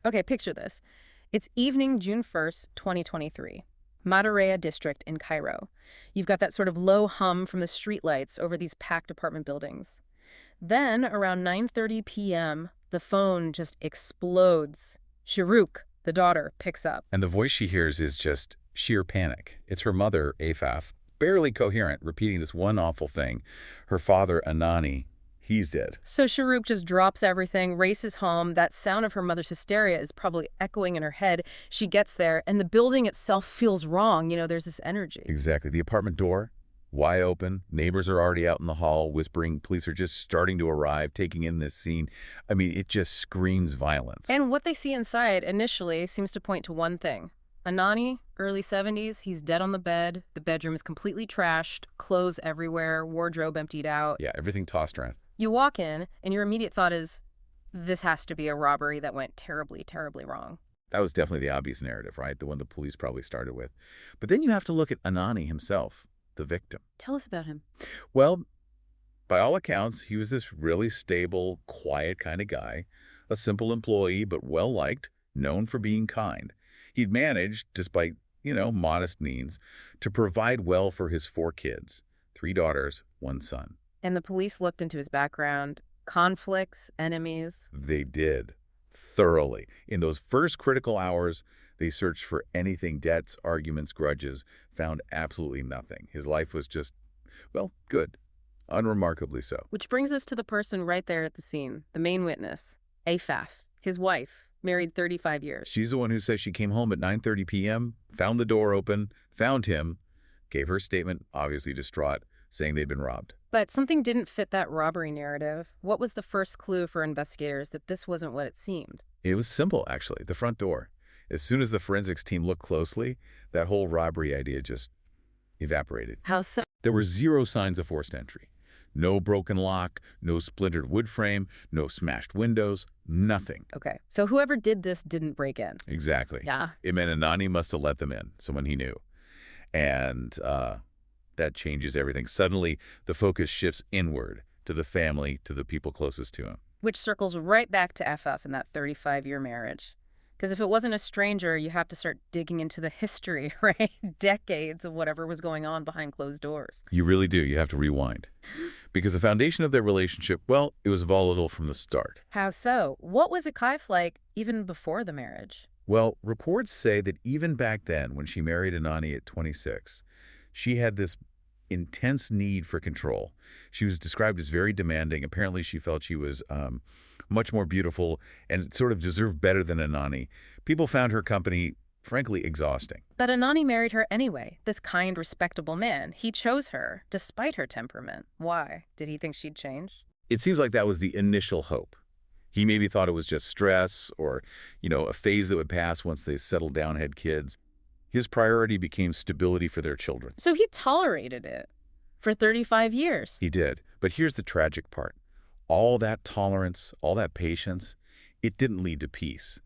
Okay, picture this. It's evening, June 1st, 2023. Madareya district in Cairo. You've got that sort of low hum from the streetlights over these packed apartment buildings. Then, around 9:30 p.m., the phone just explodes. Sharuk, the daughter, picks up. And the voice she hears is just sheer panic. It's her mother, Afaf, barely coherent, repeating this one awful thing. Her father, Anany, he's dead. So Sharuk just drops everything, races home. That sound of her mother's hysteria is probably echoing in her head. She gets there, and the building itself feels wrong. There's this energy. Exactly. The apartment door, wide open. Neighbors are already out in the hall, whispering. Police are just starting to arrive, taking in this scene. I mean, it just screams violence. And what they see inside initially seems to point to one thing. Anany, early 70s, he's dead on the bed. The bedroom is completely trashed, clothes everywhere, wardrobe emptied out. Yeah, everything tossed around. You walk in, and your immediate thought is, this has to be a robbery that went terribly, terribly wrong. That was definitely the obvious narrative, right? The one the police probably started with. But then you have to look at Anany himself, the victim. Tell us about him. Well, by all accounts, he was this really stable, quiet kind of guy, a simple employee, but well-liked, known for being kind. He'd managed, despite, modest means, to provide well for his 4 kids, 3 daughters, 1 son. And the police looked into his background, conflicts, enemies. They did, thoroughly. In those first critical hours, they searched for anything, debts, arguments, grudges, found absolutely nothing. His life was just, good, unremarkably so. Which brings us to the person right there at the scene, the main witness, Afaf, his wife, married 35 years. She's the one who says she came home at 9:30 p.m., found the door open, found him, gave her statement, obviously distraught, saying they'd been robbed. But something didn't fit that robbery narrative. What was the first clue for investigators that this wasn't what it seemed? It was simple, actually, the front door. As soon as the forensics team looked closely, that whole robbery idea just evaporated. How so? There were 0 signs of forced entry. No broken lock, no splintered wood frame, no smashed windows, nothing. Okay, so whoever did this didn't break in. Exactly. Yeah. It meant Anany must have let them in, someone he knew. And that changes everything. Suddenly, the focus shifts inward, to the family, to the people closest to him. Which circles right back to Afaf and that 35-year marriage. Because if it wasn't a stranger, you have to start digging into the history, right? Decades of whatever was going on behind closed doors. You really do. You have to rewind. Because the foundation of their relationship, it was volatile from the start. How so? What was Akaif like even before the marriage? Well, reports say that even back then, when she married Anany at 26, she had this intense need for control. She was described as very demanding. Apparently, she felt she was much more beautiful and sort of deserved better than Anany. People found her company, frankly, exhausting. But Anany married her anyway, this kind, respectable man. He chose her, despite her temperament. Why? Did he think she'd change? It seems like that was the initial hope. He maybe thought it was just stress or, a phase that would pass once they settled down, had kids. His priority became stability for their children. So he tolerated it for 35 years. He did. But here's the tragic part. All that tolerance, all that patience, it didn't lead to peace.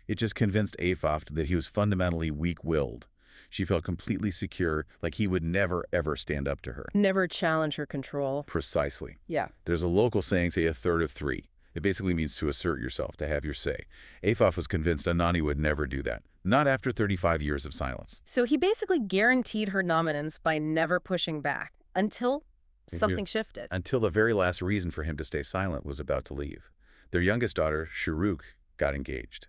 It just convinced Afaf that he was fundamentally weak-willed. She felt completely secure, like he would never, ever stand up to her. Never challenge her control. Precisely. Yeah. There's a local saying, say, 1/3 of 3. It basically means to assert yourself, to have your say. Afaf was convinced Anany would never do that, not after 35 years of silence. So he basically guaranteed her dominance by never pushing back until something shifted. Until the very last reason for him to stay silent was about to leave. Their youngest daughter, Sharuk, got engaged.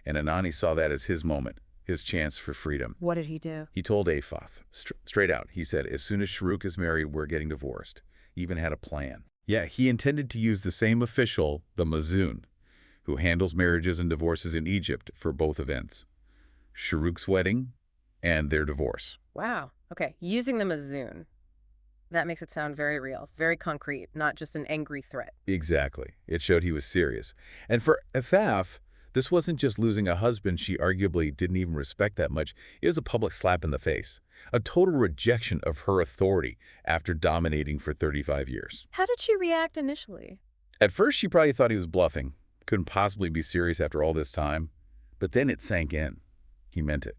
And Anany saw that as his moment, his chance for freedom. What did he do? He told Afaf, straight out, he said, as soon as Sharuk is married, we're getting divorced. He even had a plan. Yeah, he intended to use the same official, the Mazoon, who handles marriages and divorces in Egypt for both events. Sharuk's wedding and their divorce. Wow. Okay, using the Mazoon. That makes it sound very real, very concrete, not just an angry threat. Exactly. It showed he was serious. And for Afaf, this wasn't just losing a husband she arguably didn't even respect that much. It was a public slap in the face. A total rejection of her authority after dominating for 35 years. How did she react initially? At first, she probably thought he was bluffing. Couldn't possibly be serious after all this time. But then it sank in. He meant it.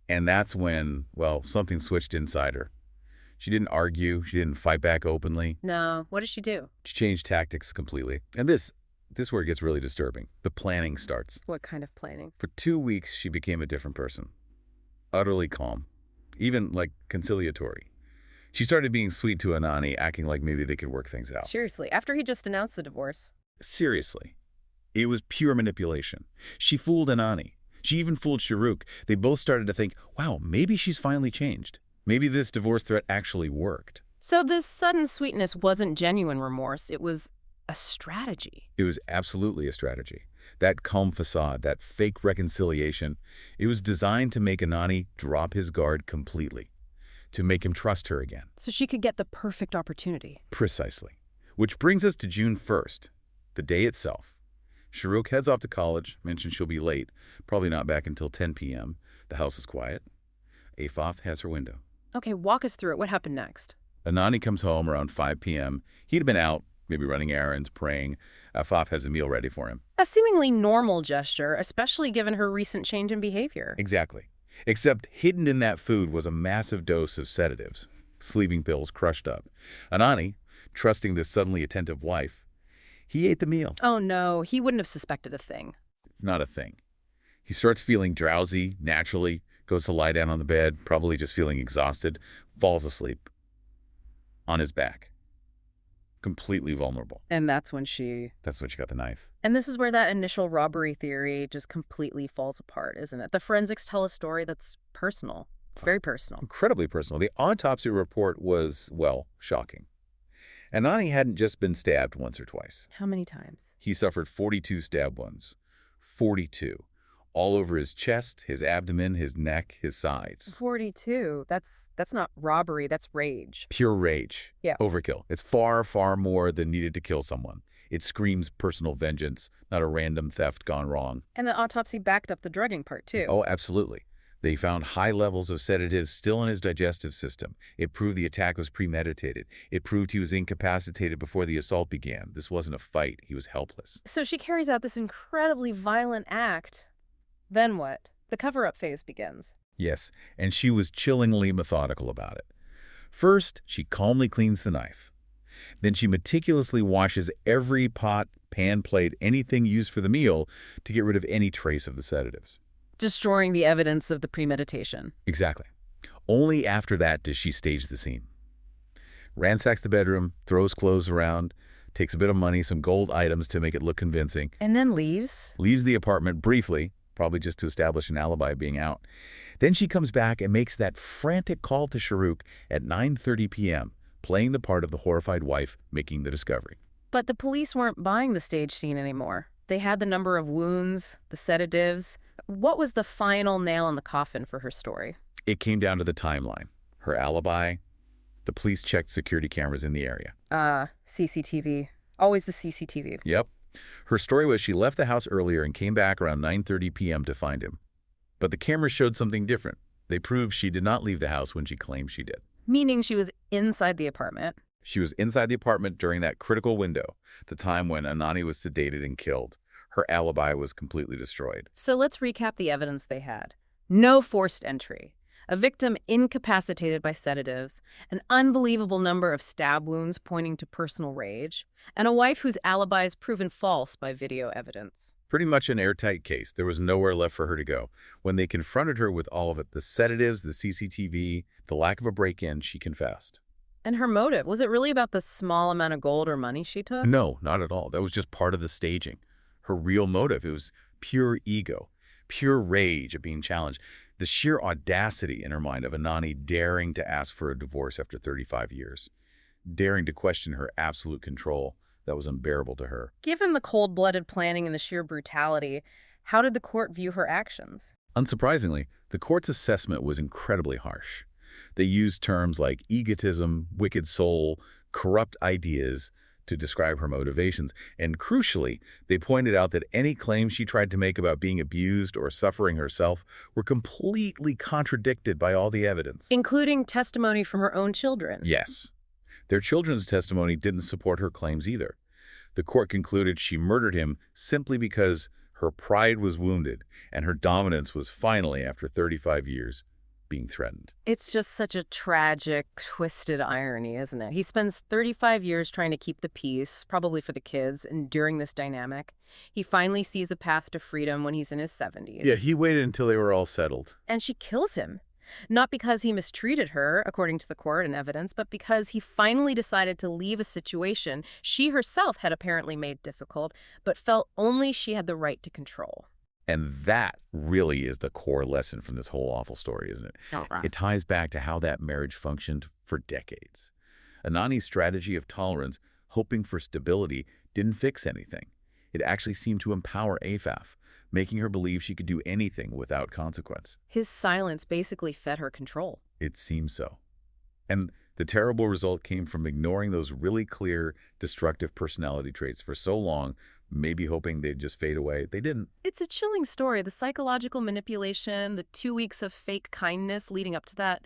And that's when, something switched inside her. She didn't argue. She didn't fight back openly. No. What did she do? She changed tactics completely. And this This is where it gets really disturbing. The planning starts. What kind of planning? For 2 weeks, she became a different person. Utterly calm. Even, like, conciliatory. She started being sweet to Anany, acting like maybe they could work things out. Seriously, after he just announced the divorce. Seriously. It was pure manipulation. She fooled Anany. She even fooled Sharuk. They both started to think, wow, maybe she's finally changed. Maybe this divorce threat actually worked. So this sudden sweetness wasn't genuine remorse. It was a strategy. It was absolutely a strategy. That calm facade, that fake reconciliation, it was designed to make Anany drop his guard completely, to make him trust her again. So she could get the perfect opportunity. Precisely. Which brings us to June 1st, the day itself. Sharuk heads off to college, mentions she'll be late, probably not back until 10 p.m. The house is quiet. Afaf has her window. Okay, walk us through it. What happened next? Anany comes home around 5 p.m. He'd been out, maybe running errands, praying. Afaf has a meal ready for him. A seemingly normal gesture, especially given her recent change in behavior. Exactly. Except hidden in that food was a massive dose of sedatives, sleeping pills crushed up. Anany, trusting this suddenly attentive wife, he ate the meal. Oh no, he wouldn't have suspected a thing. It's not a thing. He starts feeling drowsy, naturally, goes to lie down on the bed, probably just feeling exhausted, falls asleep. On his back. Completely vulnerable. And that's when she got the knife. And this is where that initial robbery theory just completely falls apart, isn't it? The forensics tell a story that's personal. Very personal. Incredibly personal. The autopsy report was, well, shocking. Anany hadn't just been stabbed once or twice. How many times? He suffered 42 stab wounds. 42. All over his chest, his abdomen, his neck, his sides. 42. That's not robbery, that's rage. Pure rage. Yeah. Overkill. It's far, far more than needed to kill someone. It screams personal vengeance, not a random theft gone wrong. And the autopsy backed up the drugging part, too. Oh, absolutely. They found high levels of sedatives still in his digestive system. It proved the attack was premeditated. It proved he was incapacitated before the assault began. This wasn't a fight. He was helpless. So she carries out this incredibly violent act. Then what? The cover-up phase begins. Yes, and she was chillingly methodical about it. First, she calmly cleans the knife. Then she meticulously washes every pot, pan, plate, anything used for the meal to get rid of any trace of the sedatives. Destroying the evidence of the premeditation. Exactly. Only after that does she stage the scene. Ransacks the bedroom, throws clothes around, takes a bit of money, some gold items to make it look convincing. And then leaves? Leaves the apartment briefly, probably just to establish an alibi being out. Then she comes back and makes that frantic call to Sharuk at 9:30 p.m., playing the part of the horrified wife making the discovery. But the police weren't buying the stage scene anymore. They had the number of wounds, the sedatives. What was the final nail in the coffin for her story? It came down to the timeline. Her alibi. The police checked security cameras in the area. CCTV. Always the CCTV. Yep. Her story was she left the house earlier and came back around 9:30 p.m. to find him. But the cameras showed something different. They proved she did not leave the house when she claimed she did. Meaning she was inside the apartment. She was inside the apartment during that critical window, the time when Anany was sedated and killed. Her alibi was completely destroyed. So let's recap the evidence they had. No forced entry. A victim incapacitated by sedatives, an unbelievable number of stab wounds pointing to personal rage, and a wife whose alibi is proven false by video evidence. Pretty much an airtight case. There was nowhere left for her to go. When they confronted her with all of it, the sedatives, the CCTV, the lack of a break-in, she confessed. And her motive, was it really about the small amount of gold or money she took? No, not at all. That was just part of the staging. Her real motive, it was pure ego, pure rage at being challenged. The sheer audacity in her mind of Anany daring to ask for a divorce after 35 years, daring to question her absolute control that was unbearable to her. Given the cold-blooded planning and the sheer brutality, how did the court view her actions? Unsurprisingly, the court's assessment was incredibly harsh. They used terms like egotism, wicked soul, corrupt ideas to describe her motivations, and crucially, they pointed out that any claims she tried to make about being abused or suffering herself were completely contradicted by all the evidence. Including testimony from her own children. Yes. Their children's testimony didn't support her claims either. The court concluded she murdered him simply because her pride was wounded and her dominance was finally, after 35 years, being threatened. It's just such a tragic, twisted irony, isn't it? He spends 35 years trying to keep the peace, probably for the kids, enduring this dynamic. He finally sees a path to freedom when he's in his Yeah, 70s. he waited until they were all settled. And she kills him. Not because he mistreated her, according to the court and evidence, but because he finally decided to leave a situation she herself had apparently made difficult, but felt only she had the right to control. And that really is the core lesson from this whole awful story, isn't it? Okay. It ties back to how that marriage functioned for decades. Anani's strategy of tolerance, hoping for stability, didn't fix anything. It actually seemed to empower Afaf, making her believe she could do anything without consequence. His silence basically fed her control. It seemed so. And the terrible result came from ignoring those really clear, destructive personality traits for so long, maybe hoping they'd just fade away. They didn't. It's a chilling story. The psychological manipulation, the 2 weeks of fake kindness leading up to that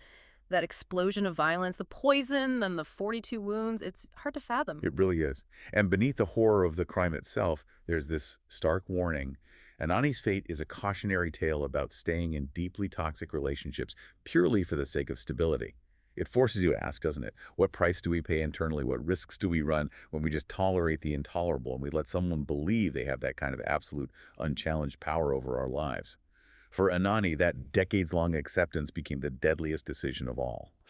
explosion of violence, the poison, and the 42 wounds, it's hard to fathom. It really is. And beneath the horror of the crime itself, there's this stark warning. Anani's fate is a cautionary tale about staying in deeply toxic relationships purely for the sake of stability. It forces you to ask, doesn't it? What price do we pay internally? What risks do we run when we just tolerate the intolerable and we let someone believe they have that kind of absolute, unchallenged power over our lives? For Anani, that decades-long acceptance became the deadliest decision of all.